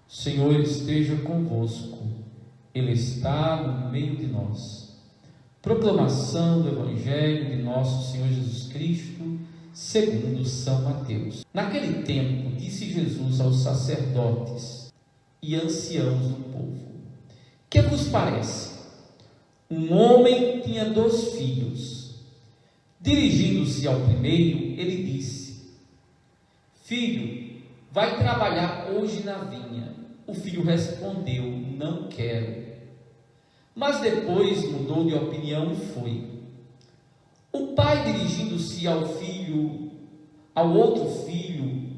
O Senhor esteja convosco, Ele está no meio de nós. Proclamação do Evangelho de nosso Senhor Jesus Cristo, segundo São Mateus. Naquele tempo, disse Jesus aos sacerdotes e anciãos do povo: que vos parece? Um homem tinha 2 filhos. Dirigindo-se ao primeiro, ele disse: filho, vai trabalhar hoje na vinha. O filho respondeu: não quero. Mas depois mudou de opinião e foi. O pai, dirigindo-se ao outro filho,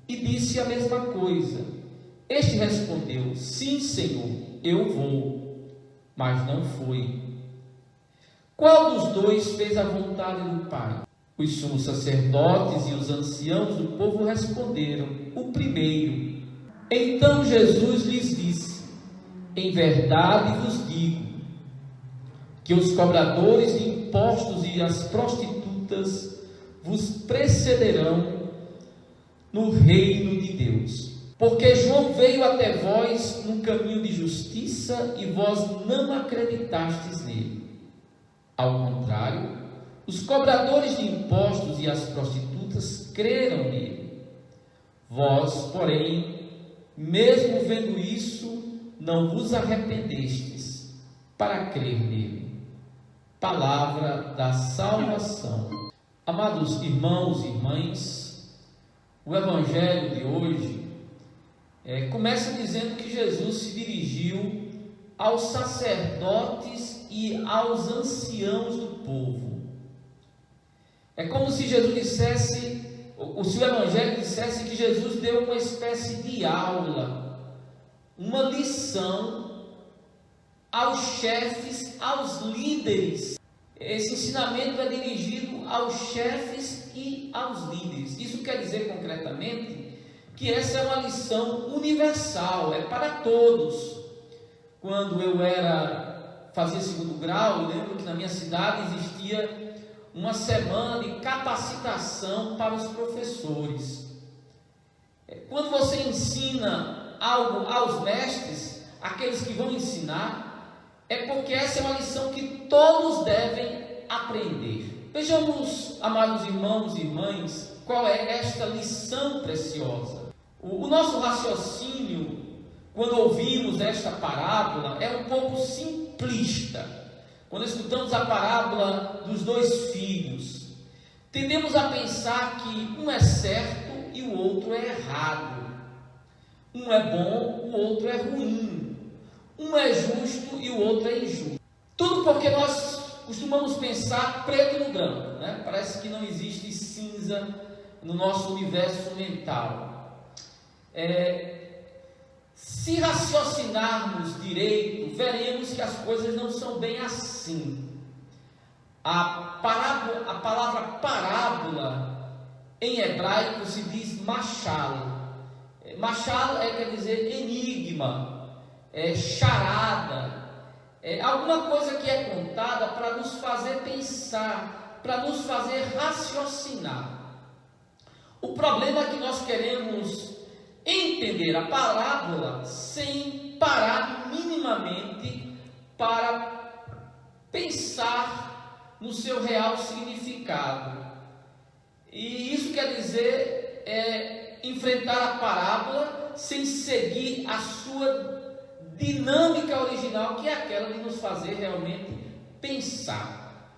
e disse a mesma coisa. Este respondeu: sim, Senhor, eu vou. Mas não foi. Qual dos 2 fez a vontade do pai? Os sumos sacerdotes e os anciãos do povo responderam: o primeiro. Então Jesus lhes disse: em verdade vos digo, que os cobradores de impostos e as prostitutas vos precederão no reino de Deus. Porque João veio até vós num caminho de justiça e vós não acreditastes nele. Ao contrário, os cobradores de impostos e as prostitutas creram nele. Vós, porém, mesmo vendo isso, não vos arrependestes para crer nele. Palavra da salvação. Amados irmãos e irmãs, o Evangelho de hoje começa dizendo que Jesus se dirigiu aos sacerdotes e aos anciãos do povo. É como se Jesus dissesse, ou se o Evangelho dissesse que Jesus deu uma espécie de aula, uma lição aos chefes, aos líderes. Esse ensinamento é dirigido aos chefes e aos líderes. Isso quer dizer concretamente que essa é uma lição universal, é para todos. Quando eu fazia 2º grau, eu lembro que na minha cidade existia uma semana de capacitação para os professores. Quando você ensina algo aos mestres, aqueles que vão ensinar, é porque essa é uma lição que todos devem aprender. Vejamos, amados irmãos e irmãs, qual é esta lição preciosa. O nosso raciocínio, quando ouvimos esta parábola, é um pouco simplista. Quando escutamos a parábola dos 2 filhos, tendemos a pensar que um é certo e o outro é errado. Um é bom, o outro é ruim. Um é justo e o outro é injusto. Tudo porque nós costumamos pensar preto no branco, né? Parece que não existe cinza no nosso universo mental. Se raciocinarmos direito, veremos que as coisas não são bem assim. A palavra parábola em hebraico se diz machal. Machal quer dizer enigma, charada, alguma coisa que é contada para nos fazer pensar, para nos fazer raciocinar. O problema é que nós queremos entender a parábola sem parar minimamente para pensar no seu real significado. E isso quer dizer enfrentar a parábola sem seguir a sua dinâmica original, que é aquela de nos fazer realmente pensar.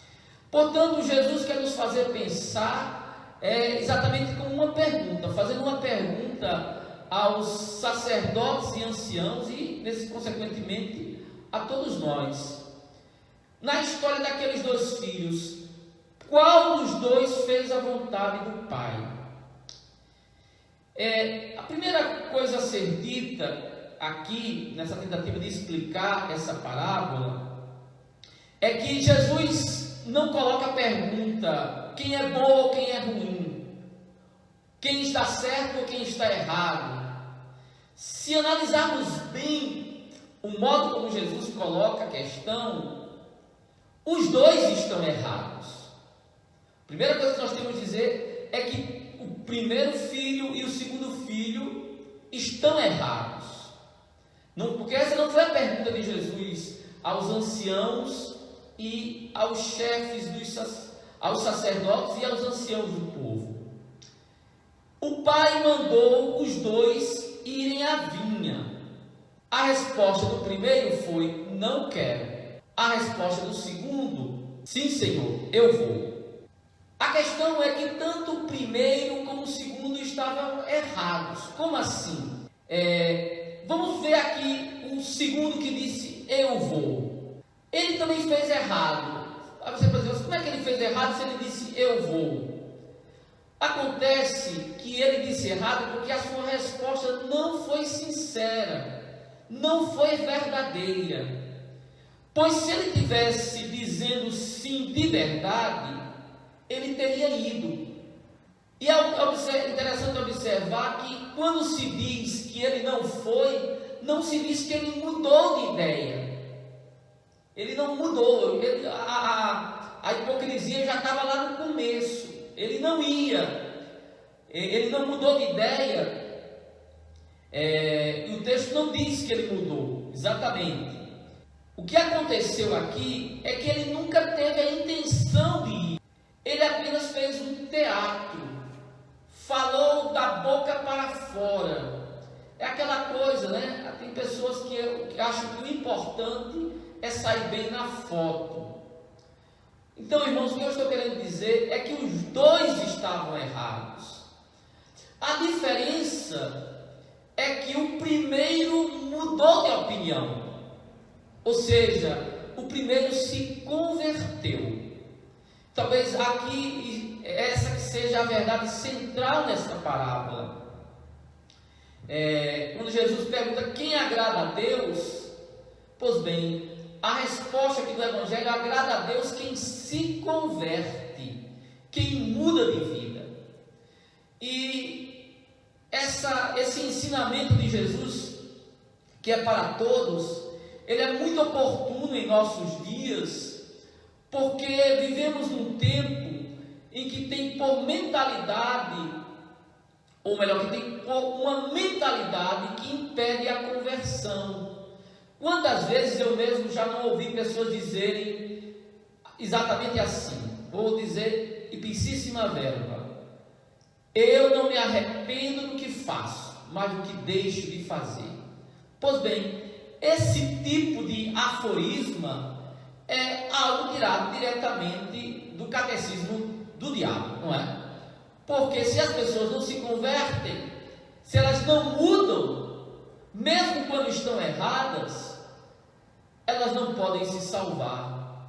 Portanto, Jesus quer nos fazer pensar exatamente com uma pergunta, fazendo uma pergunta aos sacerdotes e anciãos e, consequentemente, a todos nós. Na história daqueles 2 filhos, qual dos 2 fez a vontade do pai? A primeira coisa a ser dita aqui, nessa tentativa de explicar essa parábola, é que Jesus não coloca a pergunta: quem é bom ou quem é ruim? Quem está certo ou quem está errado? Se analisarmos bem o modo como Jesus coloca a questão, os 2 estão errados. A primeira coisa que nós temos que dizer é que o primeiro filho e o segundo filho estão errados. Não, porque essa não foi a pergunta de Jesus aos anciãos e aos chefes, aos sacerdotes e aos anciãos do povo. O pai mandou os dois irem à vinha. A resposta do primeiro foi: não quero. A resposta do segundo: sim, Senhor, eu vou. A questão é que tanto o primeiro como o segundo estavam errados. Como assim? Vamos ver aqui o segundo que disse: eu vou. Ele também fez errado. Aí você pode dizer: como é que ele fez errado se ele disse eu vou? Acontece que ele disse errado porque a sua resposta não foi sincera, não foi verdadeira. Pois se ele tivesse dizendo sim de verdade, ele teria ido. E é interessante observar que quando se diz que ele não foi, não se diz que ele mudou de ideia. Ele não mudou. A hipocrisia já estava lá no começo. Ele não ia. Ele não mudou de ideia. E o texto não diz que ele mudou. Exatamente. O que aconteceu aqui é que ele nunca teve a intenção de ir. Ele apenas fez um teatro. Falou da boca para fora. É aquela coisa, né? Tem pessoas que acham que o importante é sair bem na foto. Então, irmãos, o que eu estou querendo dizer é que os dois estavam errados. A diferença é que o primeiro mudou de opinião. Ou seja, o primeiro se converteu. Talvez aqui essa que seja a verdade central nessa parábola. Quando Jesus pergunta quem agrada a Deus, pois bem, a resposta aqui do Evangelho: agrada a Deus quem se converte, quem muda de vida. E esse ensinamento de Jesus, que é para todos, ele é muito oportuno em nossos dias, porque vivemos num tempo em que tem por mentalidade, ou melhor, que tem uma mentalidade que impede a conversão. Quantas vezes eu mesmo já não ouvi pessoas dizerem exatamente assim, vou dizer ipsíssima verba: eu não me arrependo do que faço, mas do que deixo de fazer. Pois bem, esse tipo de aforisma é algo tirado diretamente do catecismo do diabo, não é? Porque se as pessoas não se convertem, se elas não mudam, mesmo quando estão erradas, elas não podem se salvar.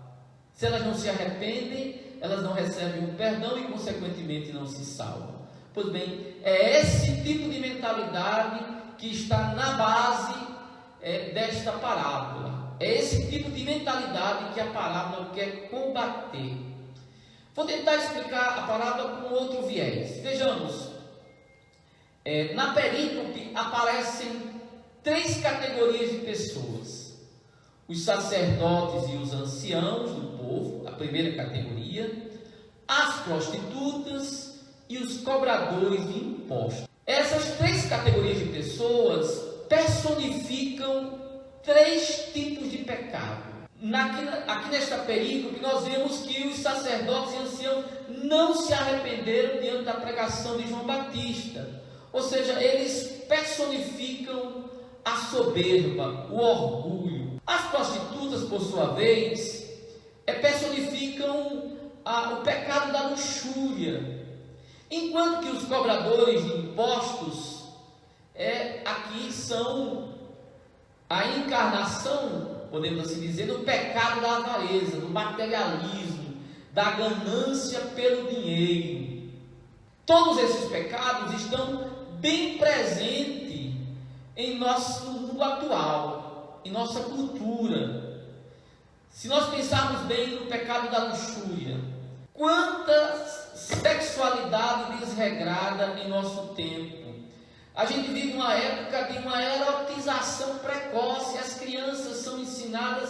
Se elas não se arrependem, elas não recebem o perdão e, consequentemente, não se salvam. Pois bem, é esse tipo de mentalidade que está na base desta parábola. É esse tipo de mentalidade que a parábola quer combater. Vou tentar explicar a parábola com outro viés. Vejamos, na perícope aparecem 3 categorias de pessoas: os sacerdotes e os anciãos do povo, a primeira categoria, as prostitutas e os cobradores de impostos. Essas 3 categorias de pessoas personificam 3 tipos de pecado. Aqui nesta perícope nós vemos que os sacerdotes e anciãos não se arrependeram diante da pregação de João Batista. Ou seja, eles personificam a soberba, o orgulho. As prostitutas, por sua vez, personificam o pecado da luxúria. Enquanto que os cobradores de impostos aqui são a encarnação, podemos assim dizer, do pecado da avareza, do materialismo, da ganância pelo dinheiro. Todos esses pecados estão bem presentes em nosso mundo atual, em nossa cultura. Se nós pensarmos bem no pecado da luxúria, quanta sexualidade desregrada em nosso tempo. A gente vive uma época de uma erotização precoce. As crianças são ensinadas,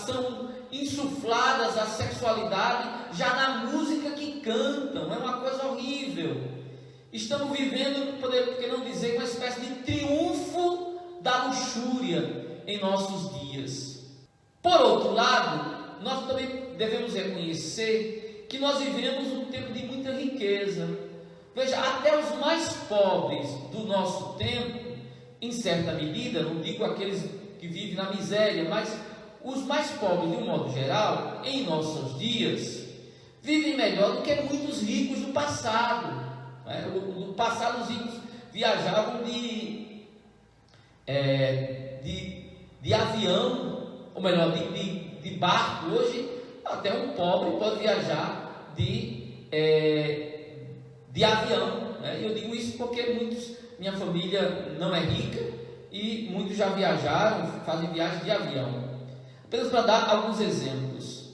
são insufladas a sexualidade já na música que cantam. É uma coisa horrível. Estamos vivendo, por que não dizer, uma espécie de triunfo da luxúria em nossos dias. Por outro lado, nós também devemos reconhecer que nós vivemos um tempo de muita riqueza. Veja, até os mais pobres do nosso tempo, em certa medida, não digo aqueles que vivem na miséria, mas os mais pobres, de um modo geral, em nossos dias, vivem melhor do que muitos ricos do passado. No passado, os ricos viajavam de avião, ou melhor, de barco. Hoje, até um pobre pode viajar de avião. Eu digo isso porque minha família não é rica e muitos já viajaram, fazem viagem de avião. Apenas para dar alguns exemplos,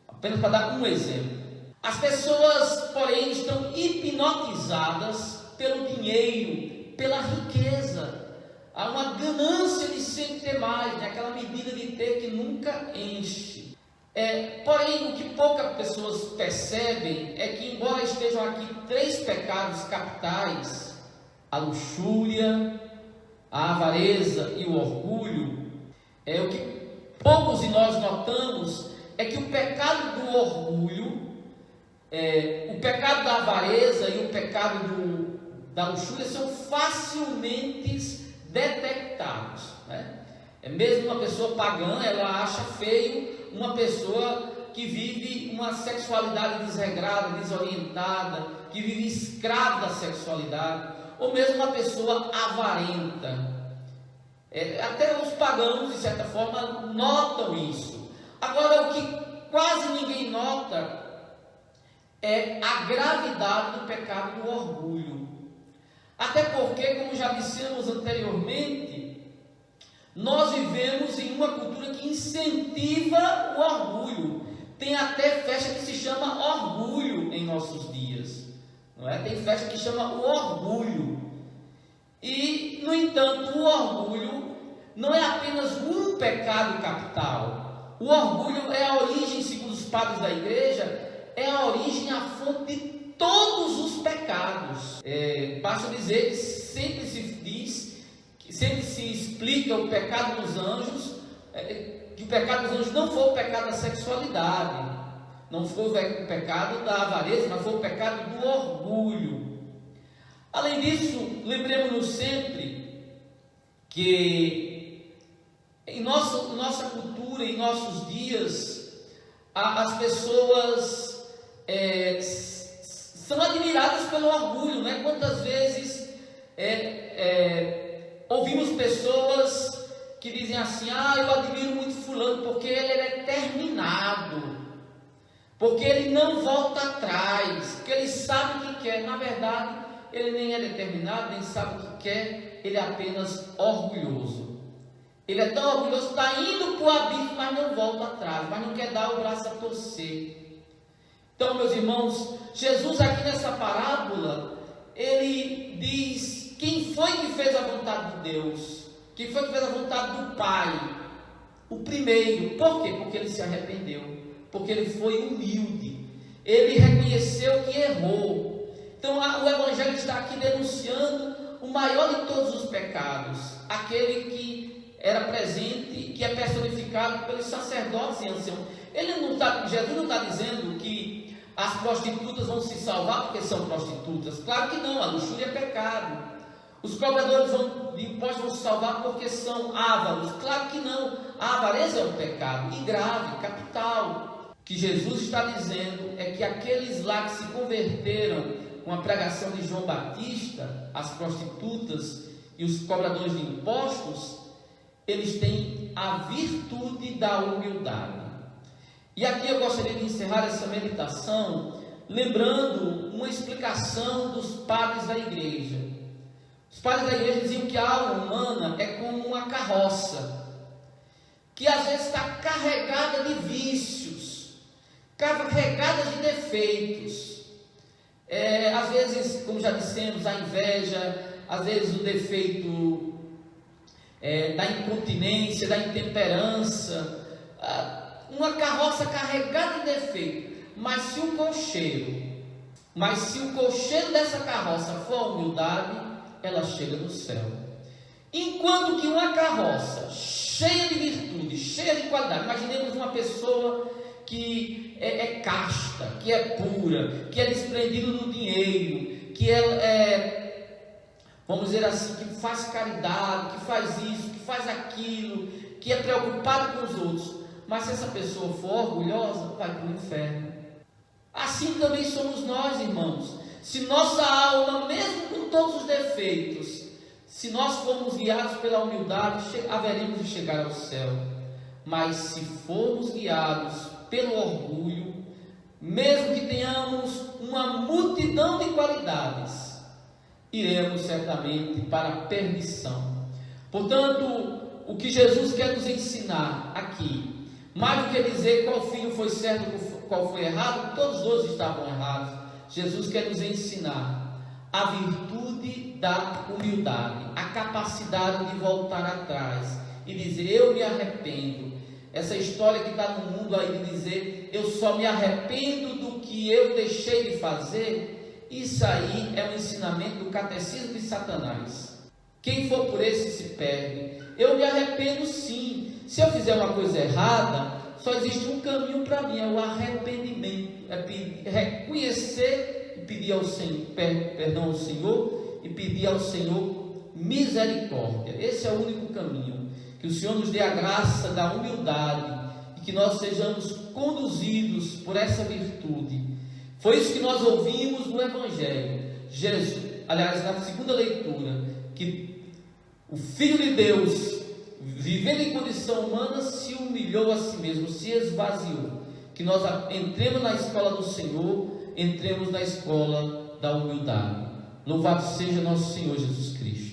apenas para dar um exemplo. As pessoas, porém, estão hipnotizadas pelo dinheiro, pela riqueza. Há uma ganância de sempre ter mais, aquela medida de ter que nunca enche. Porém, o que poucas pessoas percebem é que, embora estejam aqui 3 pecados capitais, a luxúria, a avareza e o orgulho, o que poucos de nós notamos é que o pecado do orgulho, o pecado da avareza e o pecado da luxúria são facilmente detectados. Mesmo uma pessoa pagã, ela acha feio uma pessoa que vive uma sexualidade desregrada, desorientada, que vive escravo da sexualidade, ou mesmo uma pessoa avarenta. Até os pagãos, de certa forma, notam isso. Agora, o que quase ninguém nota é a gravidade do pecado do orgulho. Até porque, como já dissemos anteriormente, nós vivemos em uma cultura que incentiva o orgulho. Tem até festa que se chama orgulho em nossos dias, não é? Tem festa que chama o orgulho. E, no entanto, o orgulho não é apenas um pecado capital. O orgulho é a origem, segundo os padres da igreja, é a origem, a fonte de todos os pecados. Basta dizer que sempre se diz, que sempre se explica o pecado dos anjos, que o pecado dos anjos não foi o pecado da sexualidade, não foi o pecado da avareza, mas foi o pecado do orgulho. Além disso, lembremos-nos sempre que em nossa cultura, em nossos dias, as pessoas são admiradas pelo orgulho, né? Quantas vezes ouvimos pessoas que dizem assim: eu admiro muito fulano porque ele é determinado, porque ele não volta atrás, porque ele sabe o que quer. Na verdade, ele nem é determinado, nem sabe o que quer, ele é apenas orgulhoso. Ele é tão orgulhoso, está indo para o abismo, mas não volta atrás, mas não quer dar o braço a torcer. Então, meus irmãos, Jesus aqui nessa parábola, ele diz quem foi que fez a vontade de Deus, quem foi que fez a vontade do Pai, o primeiro. Por quê? Porque ele se arrependeu, porque ele foi humilde, ele reconheceu que errou. Então, o Evangelho está aqui denunciando o maior de todos os pecados, aquele que era presente, que é personificado pelos sacerdotes e anciãos. Jesus não está dizendo que as prostitutas vão se salvar porque são prostitutas. Claro que não, a luxúria é pecado. Os cobradores de impostos vão se salvar porque são ávaros. Claro que não, a avareza é um pecado, e grave, capital. O que Jesus está dizendo é que aqueles lá que se converteram com a pregação de João Batista, as prostitutas e os cobradores de impostos, eles têm a virtude da humildade. E aqui eu gostaria de encerrar essa meditação lembrando uma explicação dos padres da igreja. Os padres da igreja diziam que a alma humana é como uma carroça, que às vezes está carregada de vícios, carregada de defeitos. Às vezes, como já dissemos, a inveja, às vezes o defeito da incontinência, da intemperança, uma carroça carregada de defeito. Mas se o cocheiro dessa carroça for a humildade, ela chega no céu. Enquanto que uma carroça cheia de virtude, cheia de qualidade, imaginemos uma pessoa que é casta, que é pura, que é desprendido do dinheiro, que vamos dizer assim, que faz caridade, que faz isso, que faz aquilo, que é preocupado com os outros, mas se essa pessoa for orgulhosa, vai para o inferno. Assim também somos nós, irmãos. Se nossa alma, mesmo com todos os defeitos, se nós formos guiados pela humildade, haveremos de chegar ao céu. Mas se formos guiados pelo orgulho, mesmo que tenhamos uma multidão de qualidades, iremos certamente para a perdição. Portanto, o que Jesus quer nos ensinar aqui, mais do que dizer qual filho foi certo e qual foi errado, todos os dois estavam errados. Jesus quer nos ensinar a virtude da humildade, a capacidade de voltar atrás e dizer: eu me arrependo. Essa história que está no mundo aí de dizer: eu só me arrependo do que eu deixei de fazer, isso aí é um ensinamento do catecismo de Satanás. Quem for por esse se perde. Eu me arrependo sim. Se eu fizer uma coisa errada, só existe um caminho para mim, é o arrependimento, é reconhecer e pedir ao Senhor, perdão ao Senhor, e pedir ao Senhor misericórdia. Esse é o único caminho. Que o Senhor nos dê a graça da humildade e que nós sejamos conduzidos por essa virtude. Foi isso que nós ouvimos no Evangelho. Jesus, aliás, na segunda leitura, que o Filho de Deus, vivendo em condição humana, se humilhou a si mesmo, se esvaziou. Que nós entremos na escola do Senhor, entremos na escola da humildade. Louvado seja nosso Senhor Jesus Cristo.